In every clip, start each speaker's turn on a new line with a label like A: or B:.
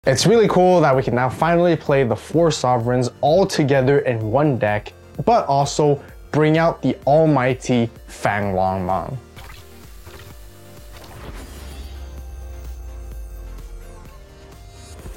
A: It's really cool that we can now finally play the 4 sovereigns all together in one deck, but also bring out the almighty Fang Longmang.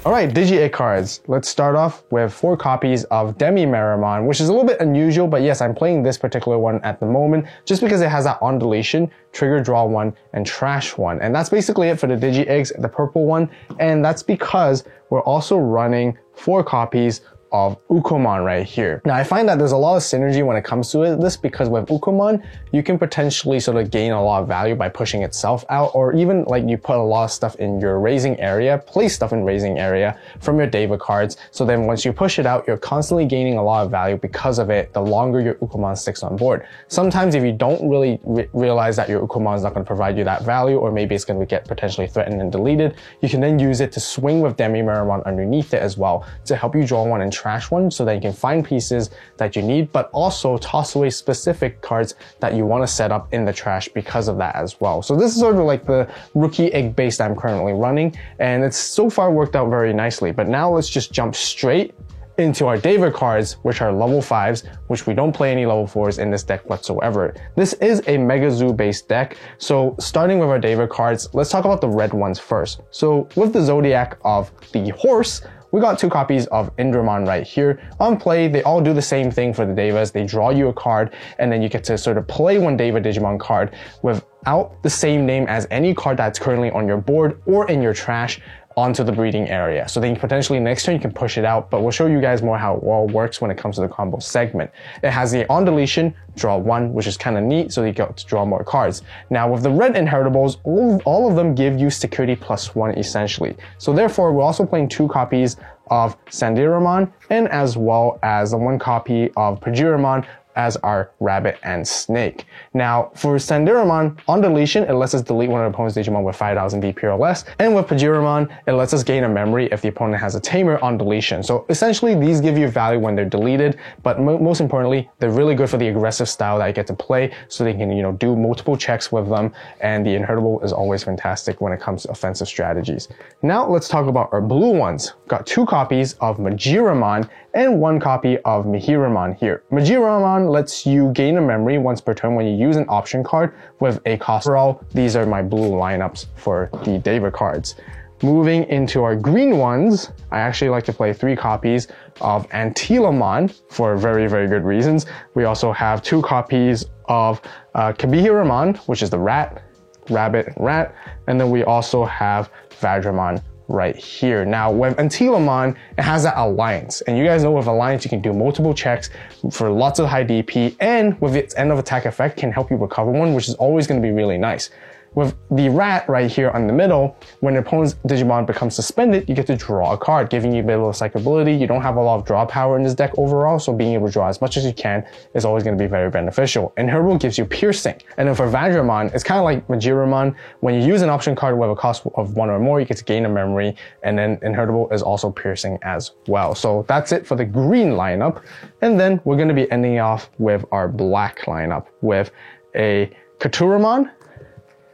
A: Alright, Digi-Egg cards. Let's start off with 4 copies of Demi-Meramon, which is a little bit unusual, but yes, I'm playing this particular one at the moment just because it has that on deletion, trigger draw 1, and trash 1. And that's basically it for the Digi-Eggs, the purple one. And that's because we're also running 4 copies of Ukomon right here. Now I find that there's a lot of synergy when it comes to this because with Ukomon, you can potentially sort of gain a lot of value by pushing itself out, or even like you put a lot of stuff in your raising area, place stuff in raising area from your Deva cards. So then once you push it out, you're constantly gaining a lot of value because of it, the longer your Ukomon sticks on board. Sometimes if you don't really realize that your Ukomon is not going to provide you that value, or maybe it's going to get potentially threatened and deleted, you can then use it to swing with Demi-Meramon underneath it as well to help you draw 1 and trash 1 so that you can find pieces that you need, but also toss away specific cards that you want to set up in the trash because of that as well. So this is sort of like the rookie egg base that I'm currently running, and it's so far worked out very nicely. But now let's just jump straight into our Deva cards, which are level 5s, which we don't play any level 4s in this deck whatsoever. This is a Mega Zoo based deck. So starting with our Deva cards, let's talk about the red ones first. So with the Zodiac of the horse, we got 2 copies of Indramon right here. On play, they all do the same thing for the Devas. They draw you a card, and then you get to sort of play 1 Deva Digimon card without the same name as any card that's currently on your board or in your trash onto the breeding area. So then potentially next turn you can push it out, but we'll show you guys more how it all works when it comes to the combo segment. It has the on deletion, draw 1, which is kind of neat, so you get to draw more cards. Now with the red inheritables, all of them give you security +1 essentially. So therefore, we're also playing 2 copies of Sandaramon, and as well as 1 copy of Pajiramon as our rabbit and snake. Now, for Sandaramon, on deletion, it lets us delete one of the opponent's Digimon with 5,000 DP or less, and with Pajiramon, it lets us gain a memory if the opponent has a tamer on deletion. So essentially, these give you value when they're deleted, but most importantly, they're really good for the aggressive style that you get to play, so they can, do multiple checks with them, and the inheritable is always fantastic when it comes to offensive strategies. Now, let's talk about our blue ones. Got 2 copies of Majiramon and 1 copy of Mihiramon here. Majiramon lets you gain a memory once per turn when you use an option card with a cost. Overall, these are my blue lineups for the Deva cards. Moving into our green ones, I actually like to play 3 copies of Antilamon for very, very good reasons. We also have 2 copies of Kabihiramon, which is the rat, rabbit, and rat, and then we also have Vadramon right here. Now with Antilamon, it has that alliance, and you guys know with alliance you can do multiple checks for lots of high DP, and with its end of attack effect can help you recover 1, which is always going to be really nice. With the rat right here on the middle, when the opponent's Digimon becomes suspended, you get to draw a card, giving you a bit of psychability. You don't have a lot of draw power in this deck overall, so being able to draw as much as you can is always going to be very beneficial. And Inheritable gives you piercing. And then for Vadramon, it's kind of like Majiramon. When you use an option card with a cost of 1 or more, you get to gain a memory, and then Inheritable is also piercing as well. So that's it for the green lineup. And then we're going to be ending off with our black lineup with a Katuramon,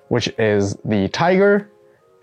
A: which is the tiger,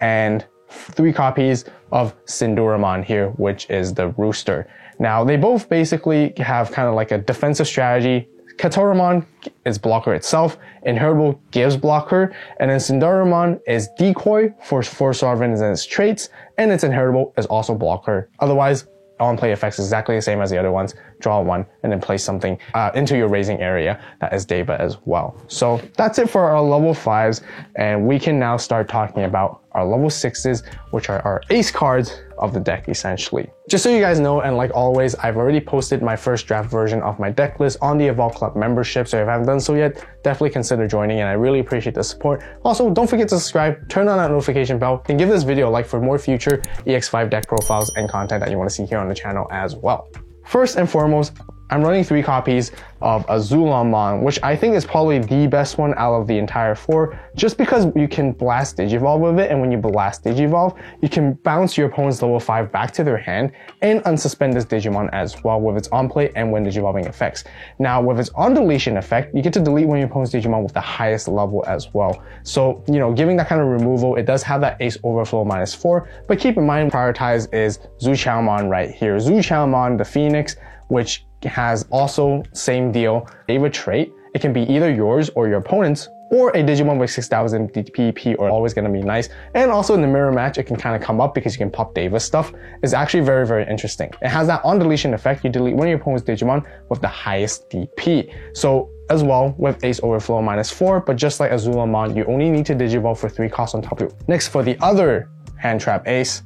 A: and 3 copies of Sinduramon here, which is the rooster. Now, they both basically have kind of like a defensive strategy. Katuramon is blocker itself, Inheritable gives blocker, and then Sindaramon is decoy for 4 sovereigns and its traits, and its Inheritable is also blocker. Otherwise, on play effects is exactly the same as the other ones. Draw 1 and then place something into your raising area that is Deva as well. So that's it for our level 5s, and we can now start talking about our level 6s, which are our ace cards of the deck essentially. Just so you guys know, and like always, I've already posted my first draft version of my deck list on the Evolve Club membership, so if you haven't done so yet, definitely consider joining, and I really appreciate the support. Also, don't forget to subscribe, turn on that notification bell, and give this video a like for more future EX5 deck profiles and content that you want to see here on the channel as well. First and foremost, I'm running 3 copies of Azulammon, which I think is probably the best one out of the entire 4, just because you can blast Digivolve with it, and when you blast Digivolve, you can bounce your opponent's level 5 back to their hand and unsuspend this Digimon as well with its on-play and when Digivolving effects. Now, with its on-deletion effect, you get to delete one of your opponent's Digimon with the highest level as well. So, you know, giving that kind of removal, it does have that Ace Overflow -4, but keep in mind, prioritize is Zuchaomon right here. Zuchaomon, the Phoenix, which has also same deal, favorite trait. It can be either yours or your opponent's, or a Digimon with 6000 DPP are always going to be nice. And also in the mirror match, it can kind of come up because you can pop Deva stuff. It's actually very, very interesting. It has that on deletion effect. You delete one of your opponent's Digimon with the highest DP. So as well with Ace Overflow -4, but just like Azulammon, you only need to Digivolve for 3 costs on top of it. Next, for the other hand trap ace,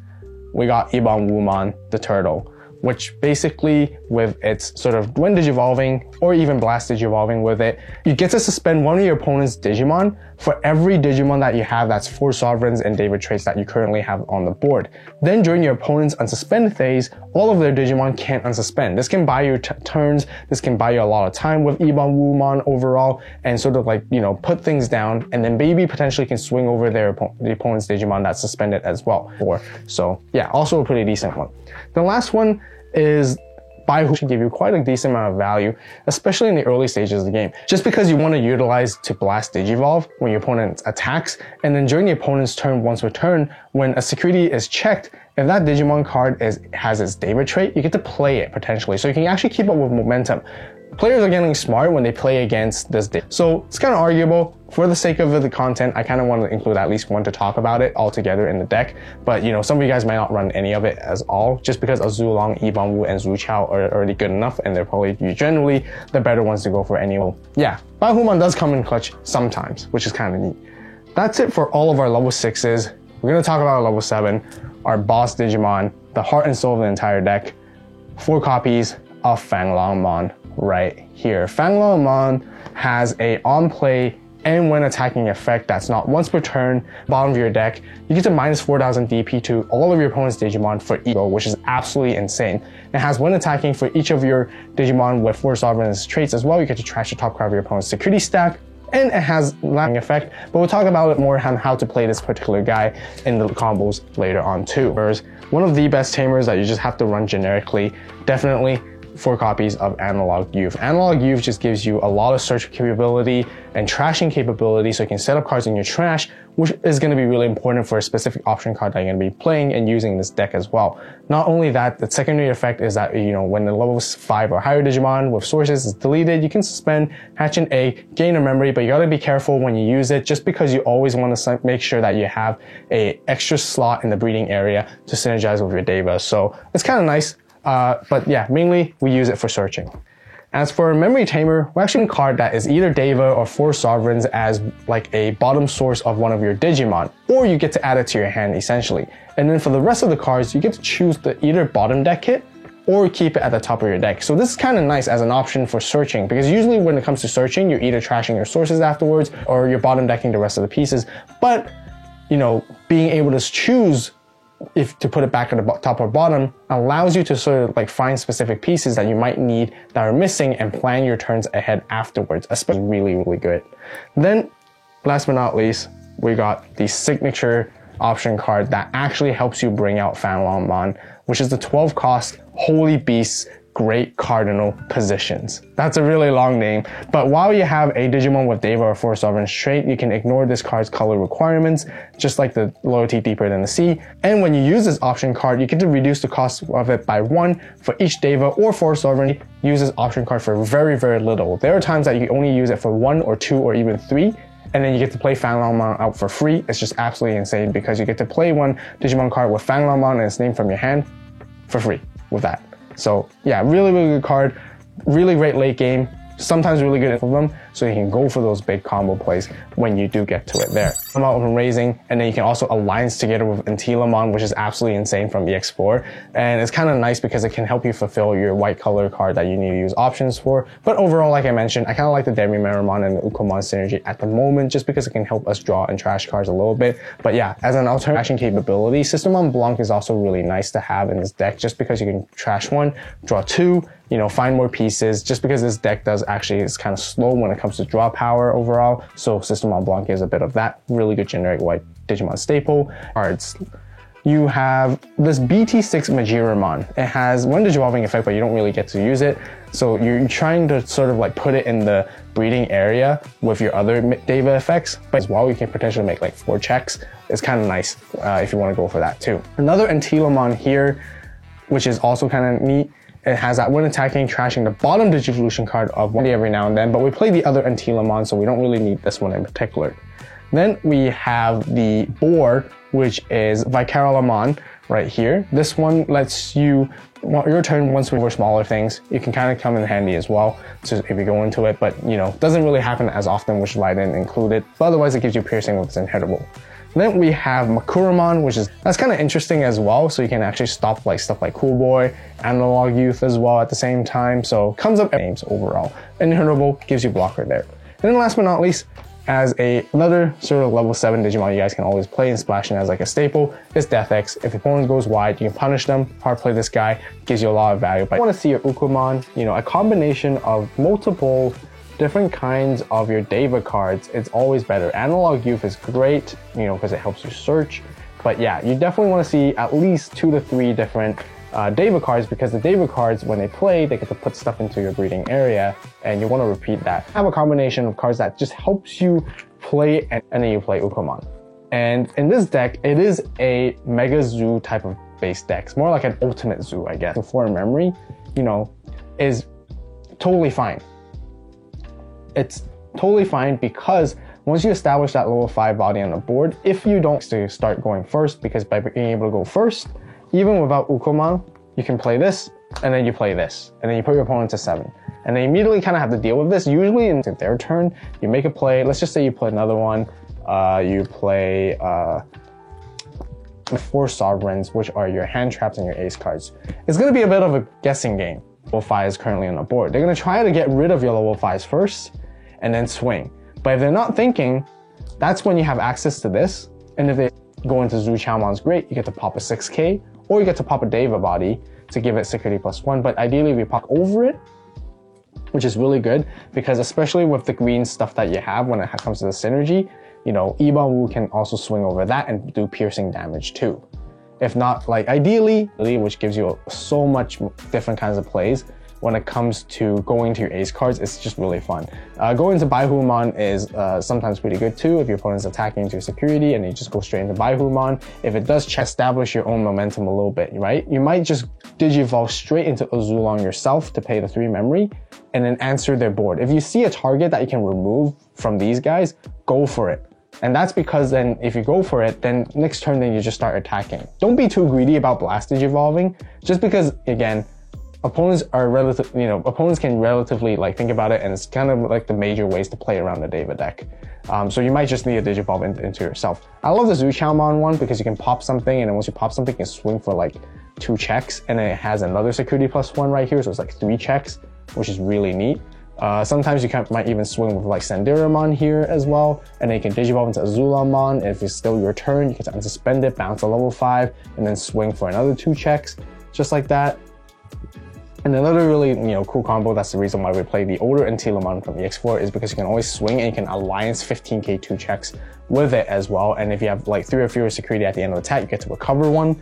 A: we got Ibanwumon, the turtle, which basically with its sort of when Digivolving or even blast Digivolving with it, you get to suspend one of your opponent's Digimon for every Digimon that you have that's 4 sovereigns and David traits that you currently have on the board. Then during your opponent's unsuspend phase, all of their Digimon can't unsuspend. This can buy you turns, this can buy you a lot of time with Ibanwumon overall, and sort of like, you know, put things down, and then maybe potentially can swing over the opponent's Digimon that's suspended as well. So yeah, also a pretty decent one. The last one is Baihu should give you quite a decent amount of value, especially in the early stages of the game. Just because you want to utilize to blast Digivolve when your opponent attacks, and then during the opponent's turn once per turn, when a security is checked, if that Digimon card has its David trait, you get to play it potentially. So you can actually keep up with momentum. Players are getting smart when they play against this deck. So it's kind of arguable. For the sake of the content, I kind of want to include at least one to talk about it all together in the deck. But you know, some of you guys might not run any of it as all, just because Azulong, Ibanwu, and Zuchao are already good enough, and they're probably generally the better ones to go for anyway. Yeah, Baihuman does come in clutch sometimes, which is kind of neat. That's it for all of our level 6s. We're going to talk about our level 7, our boss Digimon, the heart and soul of the entire deck. 4 copies of Fanglongmon right here. Fanglongmon has a on-play and when attacking effect that's not once per turn, bottom of your deck. You get to minus 4000 DP to all of your opponent's Digimon for each, which is absolutely insane. It has when attacking for each of your Digimon with 4 sovereigns traits as well. You get to trash the top card of your opponent's security stack. And it has lacking effect, but we'll talk about it more on how to play this particular guy in the combos later on too. One of the best tamers that you just have to run generically, definitely 4 copies of Analog Youth. Analog Youth just gives you a lot of search capability and trashing capability, so you can set up cards in your trash, which is going to be really important for a specific option card that you're going to be playing and using this deck as well. Not only that, the secondary effect is that, you know, when the level 5 or higher Digimon with sources is deleted, you can suspend, hatch an egg, gain a memory, but you got to be careful when you use it, just because you always want to make sure that you have a extra slot in the breeding area to synergize with your Deva. So it's kind of nice. But yeah, mainly we use it for searching. As for a Memory Tamer, we're actually a card that is either Deva or 4 sovereigns as like a bottom source of one of your Digimon, or you get to add it to your hand essentially. And then for the rest of the cards, you get to choose the either bottom deck hit or keep it at the top of your deck. So this is kind of nice as an option for searching, because usually when it comes to searching, you're either trashing your sources afterwards or you're bottom decking the rest of the pieces. But, you know, being able to choose if to put it back at the top or bottom allows you to sort of like find specific pieces that you might need that are missing and plan your turns ahead afterwards, especially really, really good. Then last but not least, we got the signature option card that actually helps you bring out Fanglongmon, which is the 12 cost Holy Beasts Great Cardinal Positions. That's a really long name, but while you have a Digimon with Deva or 4 sovereign trait, you can ignore this card's color requirements, just like the Loyalty Deeper Than the Sea. And when you use this option card, you get to reduce the cost of it by 1 for each Deva or 4 sovereign. Use this option card for very, very little. There are times that you only use it for 1 or 2 or even 3, and then you get to play Fanglongmon out for free. It's just absolutely insane because you get to play one Digimon card with Fanglongmon and its name from your hand for free with that. So yeah, really, really good card, really great late game, sometimes really good for them, so you can go for those big combo plays when you do get to it there. come out from raising, and then you can also alliance together with Antilamon, which is absolutely insane from EX4. And it's kind of nice because it can help you fulfill your white color card that you need to use options for. But overall, like I mentioned, I kind of like the Demimeramon and the Ukomon synergy at the moment, just because it can help us draw and trash cards a little bit. But yeah, as an alternate action capability, System Blanc is also really nice to have in this deck, just because you can trash one, draw two, you know, find more pieces, just because this deck is kind of slow when it comes to draw power overall. So System Blanc is a bit of that. Really good generic white Digimon staple cards. You have this BT6 Majiramon. It has one Digivolving effect, but you don't really get to use it. So you're trying to sort of like put it in the breeding area with your other Deva effects, but as well, you can potentially make like 4 checks. It's kind of nice if you want to go for that too. Another Antilamon here, which is also kind of neat. It has that when attacking, trashing the bottom Digivolution card of one every now and then, but we play the other Antilamon, so we don't really need this one in particular. Then we have the Boar, which is Vicaralamon right here. This one lets you, your turn, once we were smaller things, you can kind of come in handy as well, so if you go into it, but you know, doesn't really happen as often, which I didn't include it, but otherwise it gives you piercing with its inhittable. Then we have Makuramon, that's kind of interesting as well, so you can actually stop like stuff like Cool Boy, Analog Youth as well at the same time, so comes up names overall. Inhittable gives you blocker there. And then last but not least, as another sort of level 7 Digimon you guys can always play and splash in as like a staple, is Death X. If the opponent goes wide, you can punish them, hard play this guy, gives you a lot of value. But I want to see your Ukomon, you know, a combination of multiple different kinds of your Deva cards. It's always better. Analog Youth is great, you know, because it helps you search. But yeah, you definitely want to see at least 2 to 3 different Deva cards, because the Deva cards, when they play, they get to put stuff into your breeding area, and you want to repeat that. Have a combination of cards that just helps you play, and then you play Ukomon. And in this deck, it is a Mega Zoo type of base deck. It's more like an Ultimate Zoo, I guess. The 4 memory, you know, is totally fine. It's totally fine because once you establish that level 5 body on the board, if you don't start going first, because by being able to go first, even without Ukomon, you can play this, and then you play this, and then you put your opponent to 7. And they immediately kind of have to deal with this. Usually in their turn, you make a play. Let's just say you play another one. You play the 4 Sovereigns, which are your hand traps and your ace cards. It's going to be a bit of a guessing game. Level 5 is currently on the board. They're going to try to get rid of your level 5s first, and then swing. But if they're not thinking, that's when you have access to this. And if they go into Zuchamon's Great, you get to pop a 6k, or you get to pop a Deva body to give it security +1. But ideally, we pop over it, which is really good, because especially with the green stuff that you have when it comes to the synergy, you know, Iban Wu can also swing over that and do piercing damage too. If not, like ideally, which gives you so much different kinds of plays. When it comes to going to your ace cards, it's just really fun. Going to Baihumon is sometimes pretty good too, if your opponent's attacking into security and you just go straight into Baihumon. If it does establish your own momentum a little bit, right? You might just Digivolve straight into Azulon yourself to pay the 3 memory and then answer their board. If you see a target that you can remove from these guys, go for it. And that's because then if you go for it, then next turn then you just start attacking. Don't be too greedy about Blast Digivolving, just because, again, opponents can relatively like think about it, and it's kind of like the major ways to play around the Deva deck. So you might just need to Digivolve into yourself. I love the Zuchamon one because you can pop something, and then once you pop something, you can swing for like 2 checks, and then it has another security +1 right here, so it's like 3 checks, which is really neat. Sometimes you might even swing with like Sandaramon here as well, and then you can Digivolve into Azulamon. If it's still your turn, you can unsuspend it, bounce a level 5, and then swing for another 2 checks, just like that. And another really, cool combo, that's the reason why we play the older Antilamon from EX4, is because you can always swing and you can alliance 15k 2 checks with it as well. And if you have like 3 or fewer security at the end of the attack, you get to recover 1.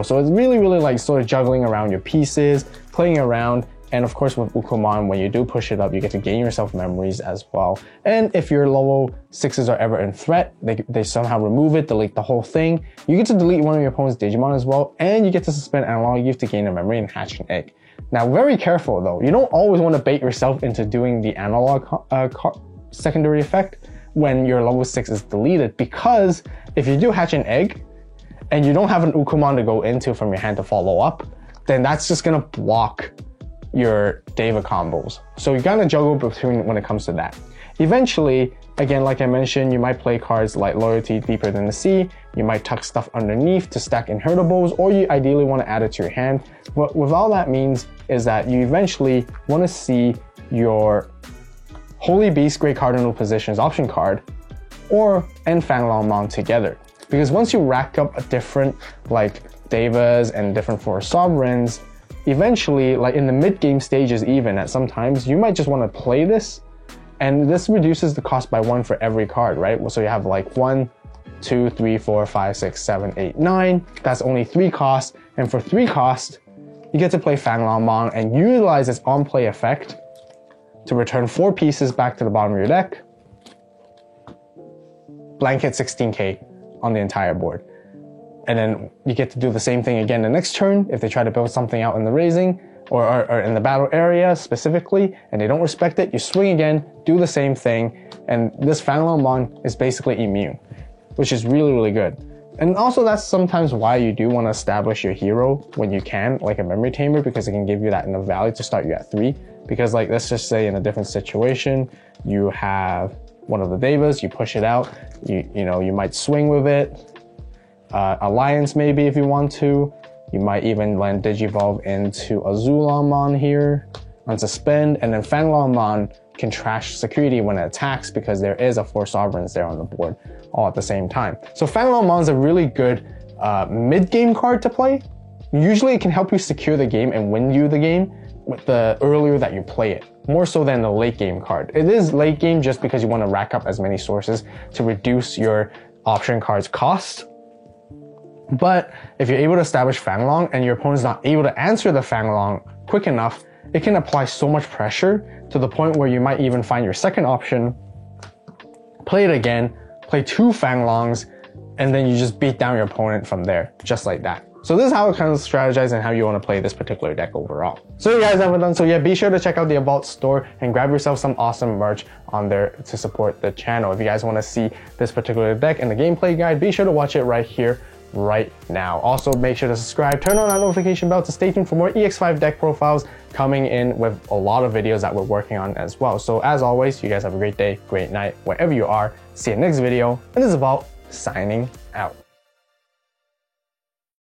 A: So it's really like sort of juggling around your pieces, playing around. And of course with Ukomon, when you do push it up, you get to gain yourself memories as well. And if your level 6s are ever in threat, they somehow remove it, delete the whole thing. You get to delete one of your opponent's Digimon as well, and you get to suspend Analog Youth to gain a memory and hatch an egg. Now, very careful though. You don't always want to bait yourself into doing the analog secondary effect when your level 6 is deleted, because if you do hatch an egg and you don't have an Ukomon to go into from your hand to follow up, then that's just gonna block your Deva combos. So you gotta juggle between when it comes to that. Eventually, Again, like I mentioned, you might play cards like Loyalty Deeper Than the Sea, you might tuck stuff underneath to stack inheritables, or you ideally want to add it to your hand. What all that means is that you eventually want to see your Holy Beast Great Cardinal Positions option card and Fang Long Mon together. Because once you rack up a different like Devas and different Forest Sovereigns, eventually, like in the mid-game stages even at sometimes, you might just want to play this, and this reduces the cost by 1 for every card, right? So you have like 1, 2, 3, 4, 5, 6, 7, 8, 9. That's only 3 costs, and for 3 costs, you get to play Fang Long Mon and utilize its on-play effect to return 4 pieces back to the bottom of your deck, blanket 16k on the entire board. And then you get to do the same thing again the next turn if they try to build something out in the raising or in the battle area specifically, and they don't respect it, you swing again, do the same thing, and this Fang Long Mon is basically immune, which is really, really good. And also that's sometimes why you do want to establish your hero when you can, like a Memory Tamer, because it can give you that enough value to start you at 3. Because like, let's just say in a different situation, you have one of the Devas, you push it out, you might swing with it, Alliance maybe if you want to. You might even land Digivolve into a Zulong Mon here, unsuspend, and then Fang Long Mon can trash security when it attacks because there is a 4 Sovereigns there on the board all at the same time. So Fang Long Mon is a really good mid-game card to play. Usually it can help you secure the game and win you the game with the earlier that you play it, more so than the late game card. It is late game just because you want to rack up as many sources to reduce your option card's cost. But if you're able to establish Fang Long and your opponent's not able to answer the Fang Long quick enough, it can apply so much pressure to the point where you might even find your second option, play it again, play 2 Fang Longs, and then you just beat down your opponent from there, just like that. So this is how it kind of strategize and how you want to play this particular deck overall. So you guys haven't done so yet, be sure to check out the About store and grab yourself some awesome merch on there to support the channel. If you guys want to see this particular deck and the gameplay guide, be sure to watch it right here, right now. Also, make sure to subscribe, turn on that notification bell to stay tuned for more EX5 deck profiles coming in with a lot of videos that we're working on as well. So as always, you guys have a great day, great night, wherever you are. See you next video, and this is About signing